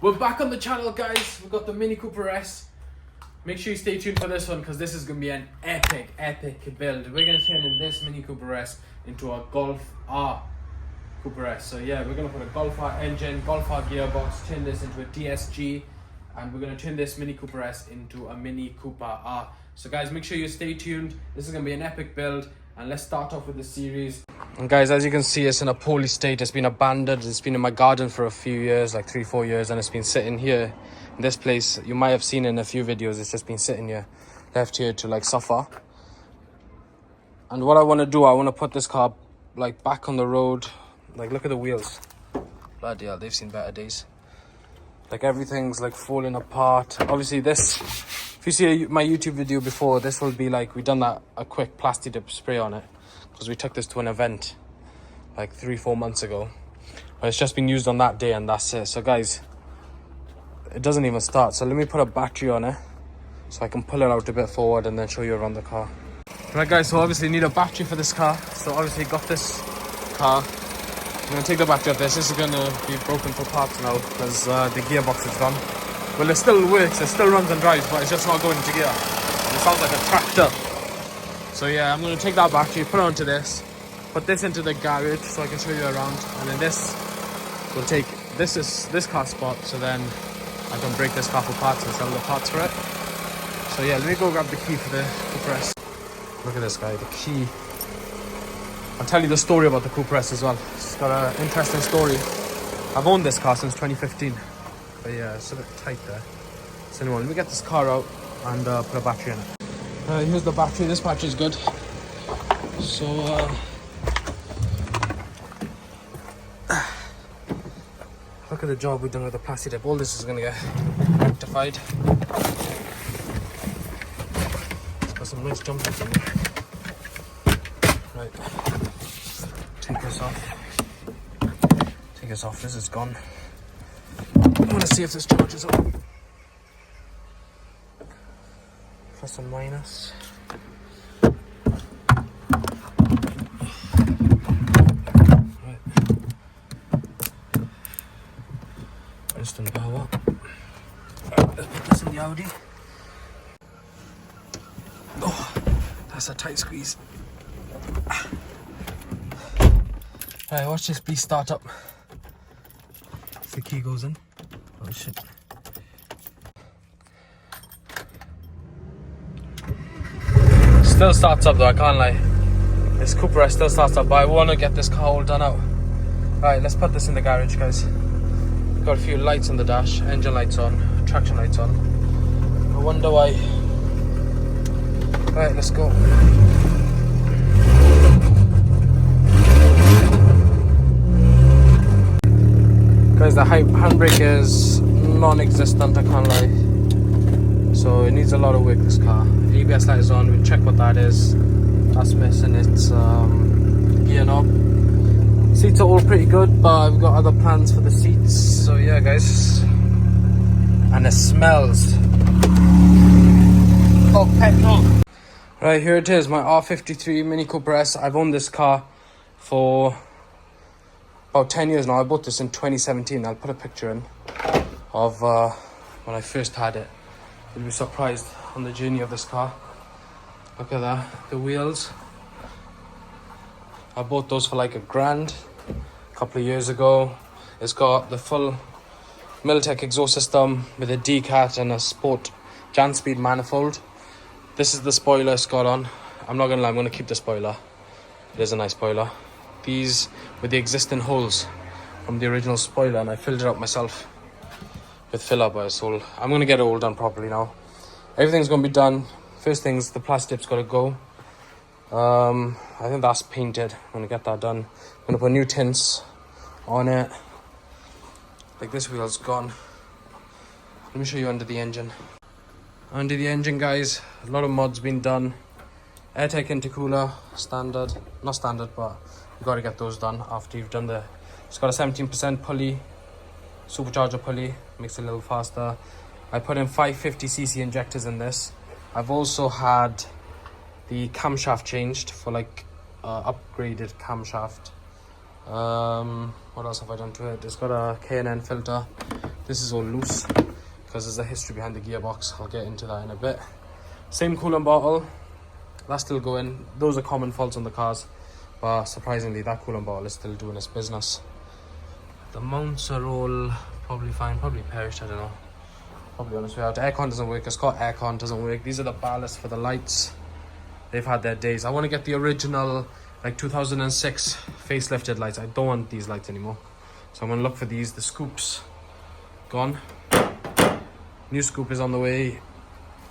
We're back on the channel, guys. We've got the Mini Cooper S. Make sure you stay tuned for this one because this is going to be an epic build. We're going to turn in this Mini Cooper S into a Golf R Cooper S. So yeah, we're going to put a Golf R engine, Golf R gearbox, turn this into a DSG, and we're going to turn this Mini Cooper S into a Mini Cooper R. So guys, make sure you stay tuned. This is going to be an epic build, and let's start off with the series. And guys, as you can see, it's in a poorly state. It's been abandoned. It's been in my garden for a few years, like 3-4 years, and it's been sitting here in this place. You might have seen in a few videos, it's just been sitting here, left here to like suffer. And what I want to do, I want to put this car like back on the road. Like, look at the wheels. Bloody hell, they've seen better days. Like, everything's like falling apart. Obviously this, if you see my YouTube video before, this will be like, we done that a quick plastic dip spray on it because we took this to an event like 3-4 months ago, but it's just been used on that day and that's it. So guys, it doesn't even start. So let me put a battery on it so I can pull it out a bit forward and then show you around the car. Right guys, so obviously need a battery for this car. So obviously got this car. I'm going to take the battery off this. This is going to be broken for parts now because the gearbox is gone. Well, it still works, it still runs and drives, but it's just not going into gear. It sounds like a tractor. So yeah, I'm going to take that battery, put it onto this, put this into the garage so I can show you around, and then this will take, this is this car spot, so then I can break this car for parts and sell the parts for it. So yeah, let me go grab the key for the Cooper S. Look at this guy, the key. I'll tell you the story about the Cooper S as well. It's got an interesting story. I've owned this car since 2015. But yeah, it's a bit tight there. So anyway, let me get this car out and put a battery in it. Here's the battery. This battery is good. So look at the job we've done with the plastic dip. All this is going to get rectified. It's got some nice jumpers on it. Right. Take this off. Take this off. This is gone. I want to see if this charges up. Plus and minus. Right. Instant power. Let's put this in the Audi. Oh, that's a tight squeeze. Right, watch this beast start up. If the key goes in. Oh shit. Still starts up though, I can't lie. This Cooper S still starts up, but I want to get this car all done out. Right, let's put this in the garage, guys. Got a few lights on the dash, engine lights on, traction lights on. I wonder why. Right, let's go. Guys, the handbrake is non-existent, I can't lie. So it needs a lot of work, this car. ABS light is on, we'll check what that is. That's missing its gear knob. Seats are all pretty good, but I've got other plans for the seats. So yeah guys. And it smells. Oh, petrol. Right, here it is, my R53 Mini Cooper S. I've owned this car for about 10 years now. I bought this in 2017. I'll put a picture in of when I first had it. You'll be surprised on the journey of this car. Look at that, the wheels. I bought those for like $1,000 a couple of years ago. It's got the full Miltech exhaust system with a D-cat and a sport Jan-speed manifold. This is the spoiler it's got on. I'm not gonna lie, I'm gonna keep the spoiler. It is a nice spoiler. These were the existing holes from the original spoiler, and I filled it up myself with filler, but it's all, I'm gonna get it all done properly now. Everything's gonna be done. First things, the plastic dip's gotta go. I think that's painted. I'm gonna get that done. I'm gonna put new tints on it. Like, this wheel's gone. Let me show you under the engine. Under the engine, guys, a lot of mods been done. Airtech intercooler, standard, not standard, but you got to get those done after you've done the, it's got a 17% pulley, supercharger pulley, makes it a little faster. I put in 550cc injectors in this. I've also had the camshaft changed for like upgraded camshaft. What else have I done to it? It's got a K&N filter This is all loose because there's a history behind the gearbox. I'll get into that in a bit. Same coolant bottle, that's still going. Those are common faults on the cars, but surprisingly that coolant bottle is still doing its business. The mounts are all probably fine, probably perished, I don't know. Probably on its way out. The aircon doesn't work, it's got aircon, doesn't work. These are the ballasts for the lights. They've had their days. I want to get the original like 2006 facelifted lights. I don't want these lights anymore. So I'm going to look for these. The scoops gone. New scoop is on the way.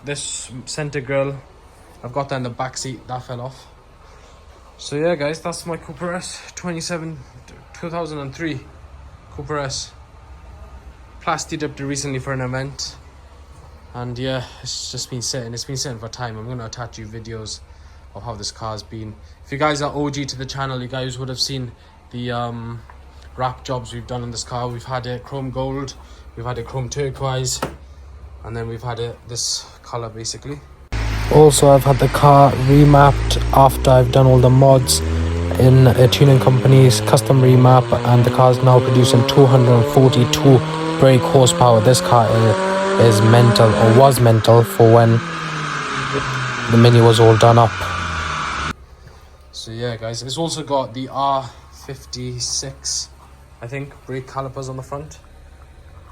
This center grill, I've got that in the back seat. That fell off. So yeah, guys, that's my Cooper S 2003 Cooper S. Plasti dipped it recently for an event. And yeah, it's just been sitting. It's been sitting for time. I'm going to attach you videos of how this car's been. If you guys are OG to the channel, you guys would have seen the wrap jobs we've done on this car. We've had it chrome gold, we've had it chrome turquoise, and then we've had it this color basically. Also, I've had the car remapped after I've done all the mods in a tuning company's custom remap, and the car's now producing 242 brake horsepower. This car is mental, or was mental, for when the Mini was all done up. So yeah, guys, it's also got the R56, I think, brake calipers on the front.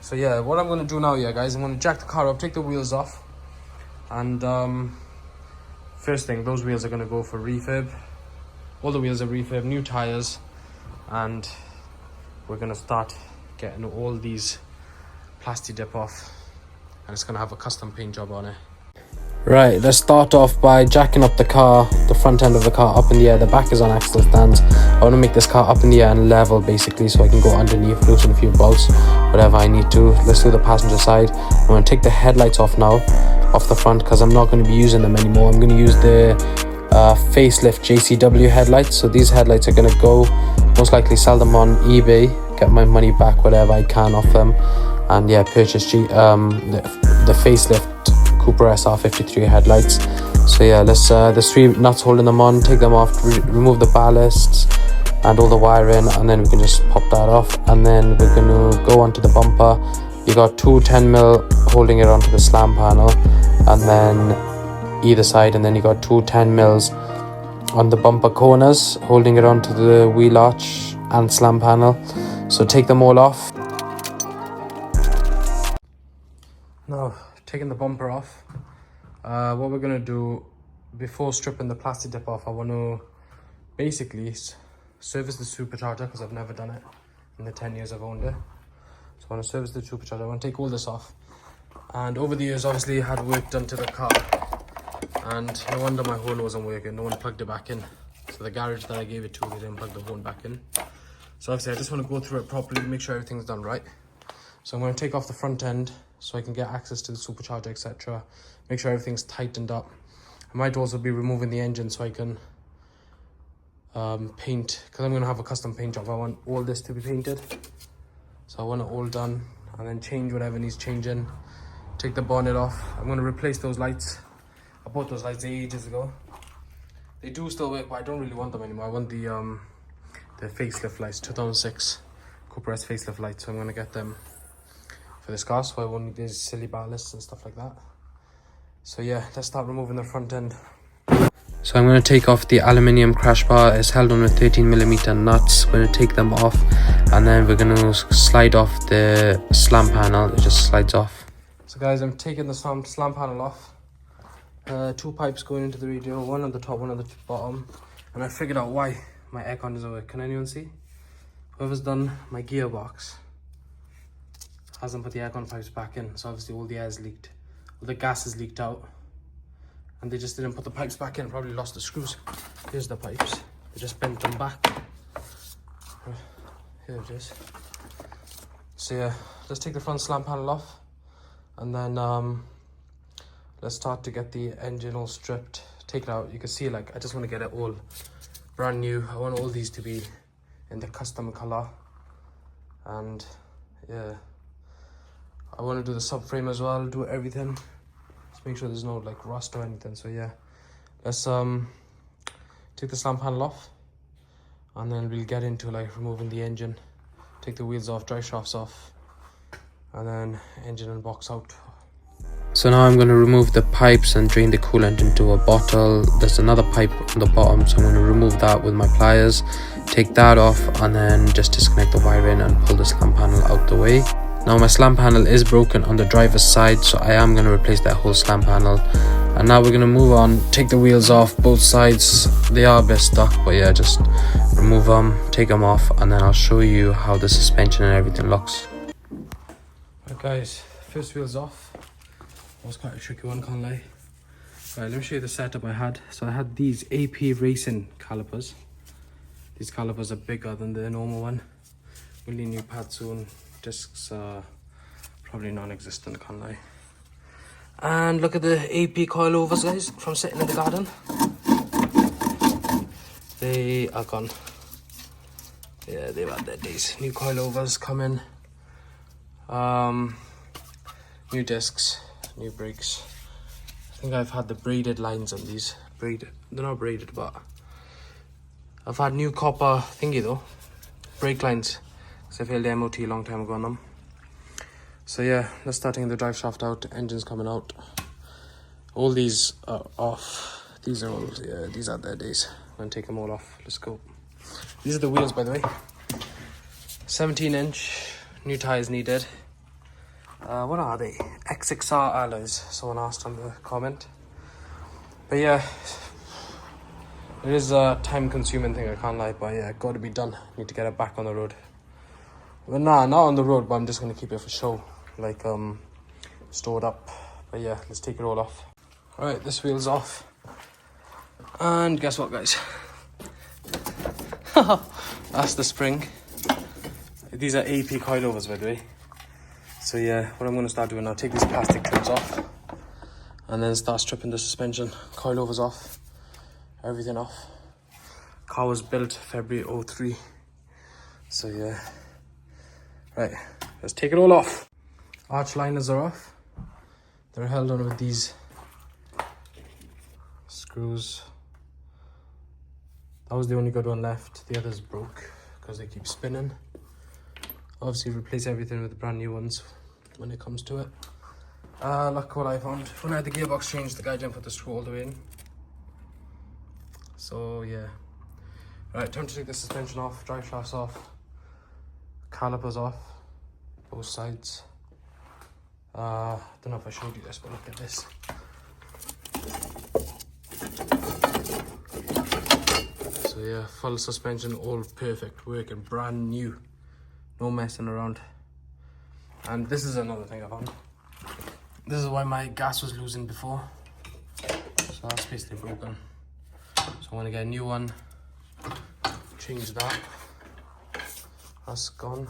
So yeah, what I'm going to do now, yeah, guys, I'm going to jack the car up, take the wheels off, and first thing, those wheels are going to go for refurb. All the wheels are refurb, new tires, and we're going to start getting all these plasti dip off, and it's going to have a custom paint job on it. Right, let's start off by jacking up the car, the front end of the car up in the air. The back is on axle stands. I want to make this car up in the air and level basically, so I can go underneath, loosen a few bolts, whatever I need to. Let's do the passenger side. I'm going to take the headlights off now, off the front, because I'm not going to be using them anymore. I'm going to use the facelift JCW headlights. So these headlights are going to go, most likely sell them on eBay, get my money back, whatever I can off them, and yeah, purchase the facelift Cooper SR53 headlights. So yeah, let's there's 3 nuts holding them on, take them off, remove the ballasts and all the wiring, and then we can just pop that off. And then we're going to go onto the bumper. You got 2 10mm holding it onto the slam panel, and then either side, and then you got 2 10mm on the bumper corners holding it onto the wheel arch and slam panel. So take them all off. Now, taking the bumper off, what we're going to do before stripping the plastic dip off, I want to basically service the supercharger, because I've never done it in the 10 years I've owned it. So I want to service the supercharger. I want to take all this off, and over the years obviously I had work done to the car, and no wonder my horn wasn't working. No one plugged it back in, so the garage that I gave it to, they didn't plug the horn back in. So obviously I just want to go through it properly, make sure everything's done right. So I'm going to take off the front end so I can get access to the supercharger, etc. Make sure everything's tightened up. I might also be removing the engine so I can paint, because I'm going to have a custom paint job. I want all this to be painted, so I want it all done, and then change whatever needs changing. Take the bonnet off. I'm going to replace those lights. I bought those lights ages ago. They do still work, but I don't really want them anymore. I want the facelift lights, 2006 Cooper S facelift lights, so I'm going to get them for this car, so I won't need these silly ballasts and stuff like that. So yeah, let's start removing the front end. So I'm going to take off the aluminium crash bar. It's held on with 13mm nuts. We're going to take them off, and then we're going to slide off the slam panel. It just slides off. So guys, I'm taking the slam panel off. 2 pipes going into the radio, one on the top, one on the bottom, and I figured out why my aircon doesn't work. Can anyone see? Whoever's done my gearbox hasn't put the aircon pipes back in, so obviously all the air's leaked, all the gas is leaked out, and they just didn't put the pipes back in. Probably lost the screws. Here's the pipes, they just bent them back. Here it is. So yeah, let's take the front slam panel off, and then let's start to get the engine all stripped, take it out. You can see, like, I just want to get it all brand new. I want all these to be in the custom color, and yeah, I want to do the subframe as well, do everything, just make sure there's no like rust or anything. So yeah, let's take the slam panel off, and then we'll get into like removing the engine, take the wheels off, drive shafts off, and then engine and box out. So now I'm going to remove the pipes and drain the coolant into a bottle. There's another pipe on the bottom, so I'm going to remove that with my pliers, take that off, and then just disconnect the wiring and pull the slam panel out the way. Now my slam panel is broken on the driver's side, so I am going to replace that whole slam panel. And now we're going to move on, take the wheels off both sides. They are a bit stuck, but yeah, just remove them, take them off, and then I'll show you how the suspension and everything looks. Right guys, first wheel's off. That was quite a tricky one, can't lie. Right, let me show you the setup I had. So I had these AP racing calipers. These calipers are bigger than the normal one. We'll need new pads soon. Discs are probably non-existent, can't lie. And look at the AP coilovers, guys, from sitting in the garden. They are gone. Yeah, they've had their days. New coilovers coming. New discs. New brakes. I think I've had the braided lines on these. Braided. They're not braided, but I've had new copper thingy though. Brake lines. Because I failed the MOT a long time ago on them. So yeah, let's start taking the drive shaft out. Engine's coming out. All these are off. These are all, yeah, these are their days. I'm gonna take them all off. Let's go. These are the wheels, by the way. 17-inch. New tires needed. What are they? XXR alloys, someone asked on the comment. But yeah, it is a time consuming thing, I can't lie, but yeah, got to be done. Need to get it back on the road. Well, nah, not on the road, but I'm just going to keep it for show, like stored up. But yeah, let's take it all off. Alright, this wheel's off. And guess what, guys? That's the spring. These are AP coilovers, by the way. So yeah, what I'm going to start doing now, take these plastic clips off and then start stripping the suspension, coilovers off, everything off. Car was built February 03. So yeah, right, let's take it all off. Arch liners are off. They're held on with these screws. That was the only good one left. The others broke because they keep spinning. Obviously replace everything with brand new ones when it comes to it. Look what I found. When I had the gearbox changed, the guy didn't put the screw all the way in. So yeah. Right, time to take the suspension off, drive shafts off, calipers off, both sides. Don't know if I showed you this, but look at this. So yeah, full suspension, all perfect, working, brand new. No messing around. And this is another thing I found. This is why my gas was losing before. So that's basically broken. So I'm going to get a new one. Change that. That's gone.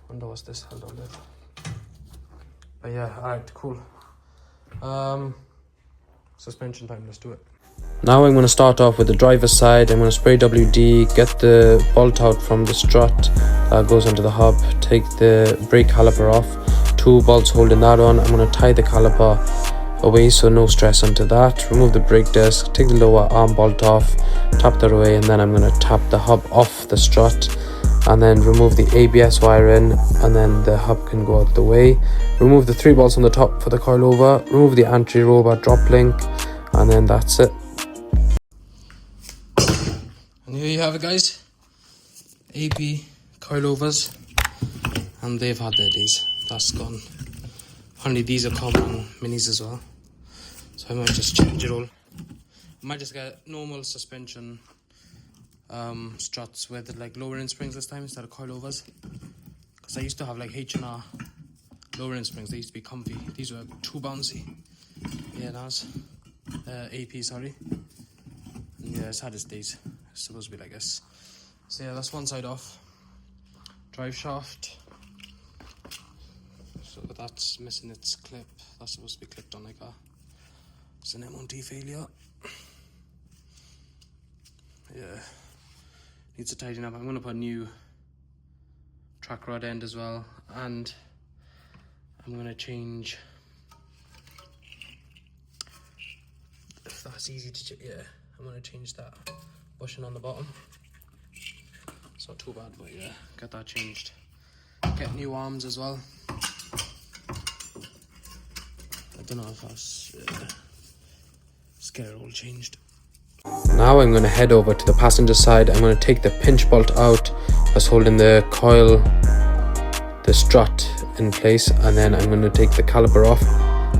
Wonder what's this held on there. But yeah, alright, cool. Suspension time, let's do it. Now I'm going to start off with the driver's side. I'm going to spray WD, get the bolt out from the strut that goes onto the hub, take the brake caliper off, 2 bolts holding that on. I'm going to tie the caliper away so no stress onto that, remove the brake disc, take the lower arm bolt off, tap that away, and then I'm going to tap the hub off the strut and then remove the ABS wiring, and then the hub can go out the way. Remove the 3 bolts on the top for the coilover, remove the anti-roller drop link, and then that's it. And here you have it, guys. AP coilovers, and they've had their days. That's gone. Apparently these are common on minis as well, so I might just change it all. I might just get normal suspension struts with like lowering springs this time instead of coilovers, because I used to have like H&R lowering springs. They used to be comfy. These were too bouncy. Yeah, that's AP, sorry. And yeah, it's had its days. It's supposed to be like this. So yeah, that's one side off. Drive shaft. So that's missing its clip. That's supposed to be clipped on like a. It's an MOT failure. Yeah. Needs to tighten up. I'm going to put a new track rod end as well. And I'm going to change. If that's easy to change. Yeah. I'm going to change that bushing on the bottom. It's not too bad, but yeah, get that changed. Get new arms as well. don't know if I was scared it all changed. Now I'm going to head over to the passenger side. I'm going to take the pinch bolt out that's holding the coil, the strut in place, and then I'm going to take the caliper off.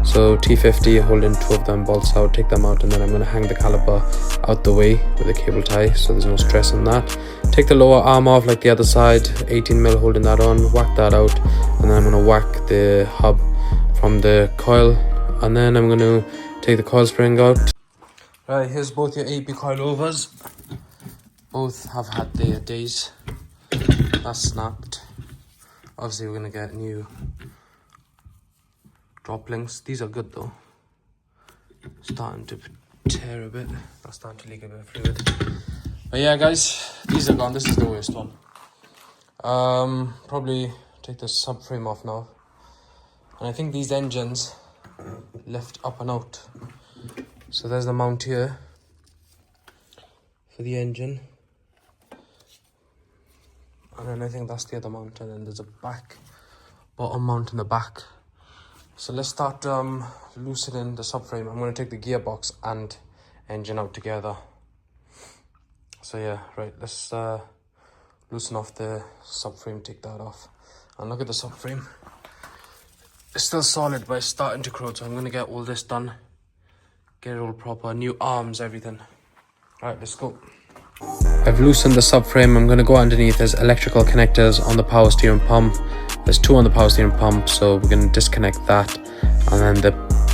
So T50 holding 2 of them bolts out, take them out, and then I'm going to hang the caliper out the way with a cable tie so there's no stress on that. Take the lower arm off like the other side, 18mm holding that on, whack that out, and then I'm going to whack the hub from the coil, and then I'm going to take the coil spring out. Right, here's both your AP coilovers. Both have had their days. That's snapped. Obviously we're going to get new drop links. These are good though. Starting to tear a bit. That's starting to leak a bit of fluid. But yeah guys, these are gone. This is the worst one. Probably take the subframe off now. And I think these engines lift up and out. So there's the mount here for the engine. And then I think that's the other mount, and then there's a bottom mount in the back. So let's start loosening the subframe. I'm going to take the gearbox and engine out together. So yeah, right, let's loosen off the subframe, take that off. And look at the subframe. It's still solid, but it's starting to corrode, so I'm going to get all this done. Get it all proper, new arms, everything. Alright, let's go. I've loosened the subframe. I'm going to go underneath. There's electrical connectors on the power steering pump. There's 2 on the power steering pump, so we're going to disconnect that, and then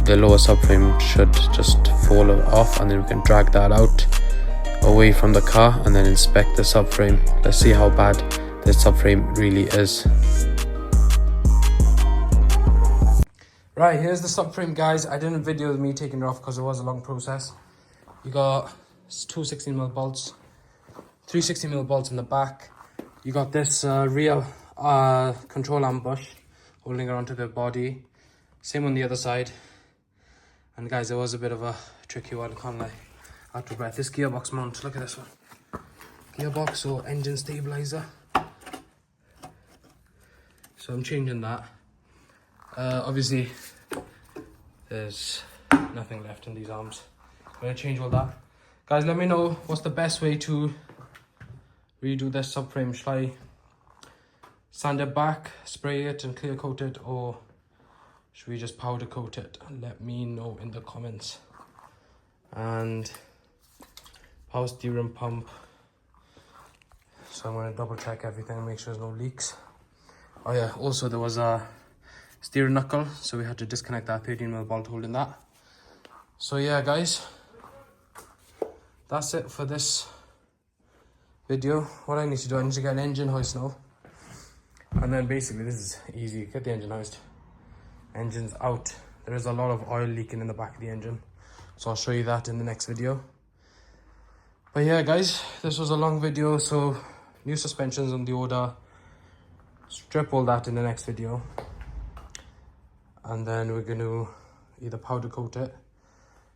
the lower subframe should just fall off, and then we can drag that out away from the car and then inspect the subframe. Let's see how bad the subframe really is. Right, here's the subframe, guys. I didn't video me taking it off because it was a long process. You got 2 16mm bolts, 3 16mm bolts in the back. You got this rear control arm bush holding it onto the body. Same on the other side. And guys, it was a bit of a tricky one, can't lie. Out of breath. This gearbox mount, look at this one. Gearbox or engine stabilizer. So I'm changing that. Obviously, there's nothing left in these arms. I'm going to change all that. Guys, let me know what's the best way to redo this subframe. Should I sand it back, spray it and clear coat it, or should we just powder coat it? Let me know in the comments. And power steering pump. So I'm going to double check everything and make sure there's no leaks. Oh yeah, also there was a steering knuckle, so we had to disconnect that 13mm bolt holding that. So yeah guys, that's it for this video. What I need to do, I need to get an engine hoist now, and then basically this is easy. Get the engine hoist, engine's out. There is a lot of oil leaking in the back of the engine, so I'll show you that in the next video. But yeah guys, this was a long video, so new suspensions on the order, strip all that in the next video. And then we're going to either powder coat it.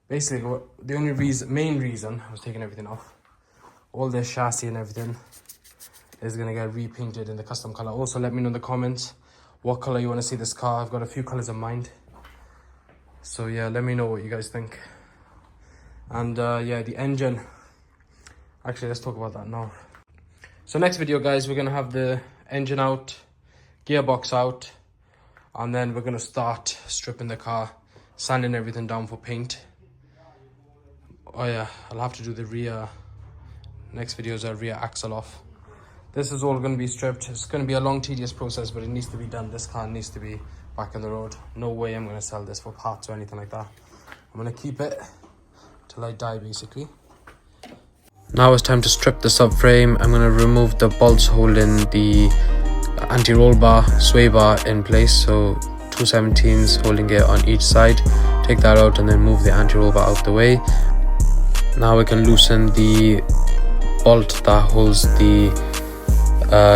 Basically, the only main reason I was taking everything off, all this chassis and everything is going to get repainted in the custom color. Also, let me know in the comments what color you want to see this car. I've got a few colors in mind. So yeah, let me know what you guys think. And yeah, the engine. Actually, let's talk about that now. So next video, guys, we're going to have the engine out, gearbox out, and then we're going to start stripping the car, sanding everything down for paint. Oh yeah, I'll have to do the rear. Next video is our rear axle off. This is all going to be stripped. It's going to be a long, tedious process, but it needs to be done. This car needs to be back on the road. No way I'm going to sell this for parts or anything like that. I'm going to keep it till I die, basically. Now it's time to strip the subframe. I'm going to remove the bolts holding the anti-roll bar, sway bar in place. So 2 17s holding it on each side. Take that out and then move the anti-roll bar out the way. Now we can loosen the bolt that holds the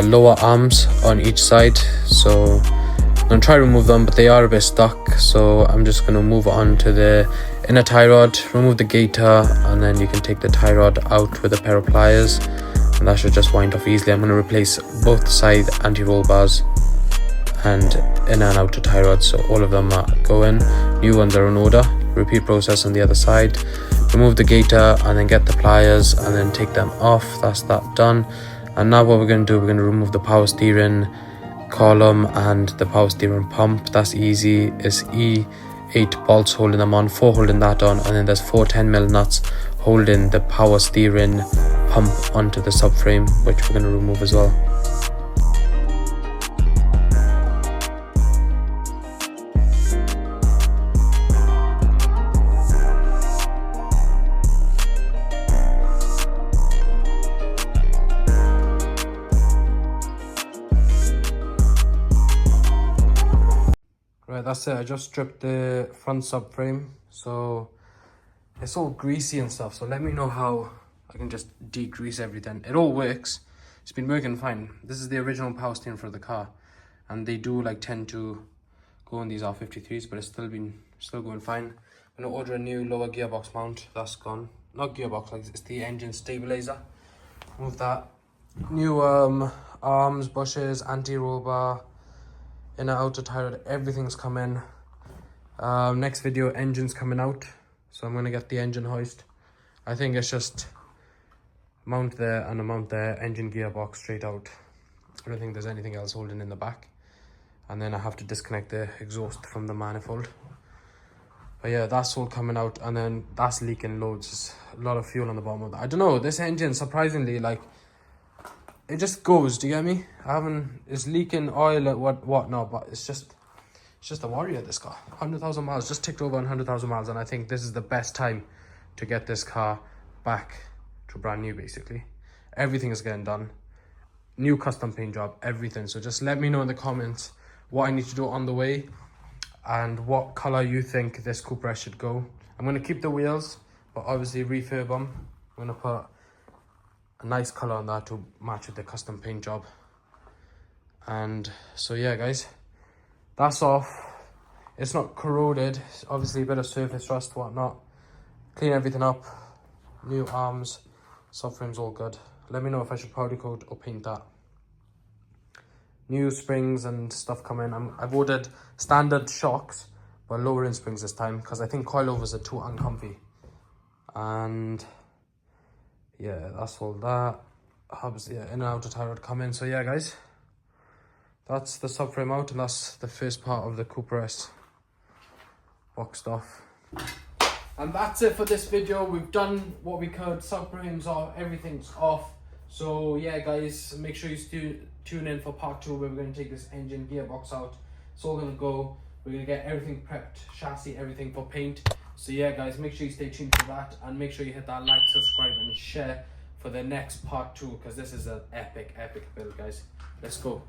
lower arms on each side. So I'm going to try to remove them, but they are a bit stuck. So I'm just going to move on to the inner tie rod, remove the gator, and then you can take the tie rod out with a pair of pliers, and that should just wind off easily. I'm going to replace both side anti-roll bars and inner and outer tie rods, so all of them are going. New ones are in order. Repeat process on the other side. Remove the gaiter and then get the pliers and then take them off. That's that done. And now what we're going to do, we're going to remove the power steering column and the power steering pump. That's easy. It's E8 bolts holding them on, 4 holding that on, and then there's 4 10mm nuts holding the power steering pump onto the subframe, which we're going to remove as well. Right, that's it. I just stripped the front subframe, so it's all greasy and stuff, so let me know how I can just degrease everything. It all works. It's been working fine. This is the original power steering for the car, and they do like tend to go on these R53s, but it's still going fine. I'm gonna order a new lower gearbox mount. That's gone. Not gearbox, like it's the engine stabilizer. Move that. New arms, bushes, anti-roll bar, inner outer tie rod, everything's coming. Next video, engine's coming out, so I'm gonna get the engine hoist. I think it's just mount there and a mount there, engine gearbox straight out. I don't think there's anything else holding in the back, and then I have to disconnect the exhaust from the manifold. But yeah, that's all coming out, and then that's leaking loads. There's a lot of fuel on the bottom of that. I don't know, this engine surprisingly, like, it just goes, do you get me? It's leaking oil at what not, but it's just a warrior, this car. 100,000 miles, just ticked over 100,000 miles, and I think this is the best time to get this car back to brand new, basically. Everything is getting done. New custom paint job, everything. So just let me know in the comments what I need to do on the way and what color you think this Cooper S should go. I'm going to keep the wheels, but obviously refurb them. I'm going to put a nice color on that to match with the custom paint job. And so yeah, guys, that's off. It's not corroded. It's obviously a bit of surface rust, whatnot. Clean everything up. New arms, subframe's all good. Let me know if I should powder coat or paint that. New springs and stuff coming. I've ordered standard shocks, but lower in springs this time, because I think coilovers are too uncomfy. And yeah, that's all that. Hubs, yeah, in and outer tie rod come in. So yeah, guys, that's the subframe out, and that's the first part of the Cooper S boxed off. And that's it for this video. We've done what we could. Subframes off, everything's off. So yeah, guys, make sure you tune in for part 2, where we're going to take this engine gearbox out. It's all going to go. We're going to get everything prepped, chassis, everything for paint. So yeah, guys, make sure you stay tuned for that, and make sure you hit that like, subscribe and share for the next part 2, because this is an epic build, guys. Let's go.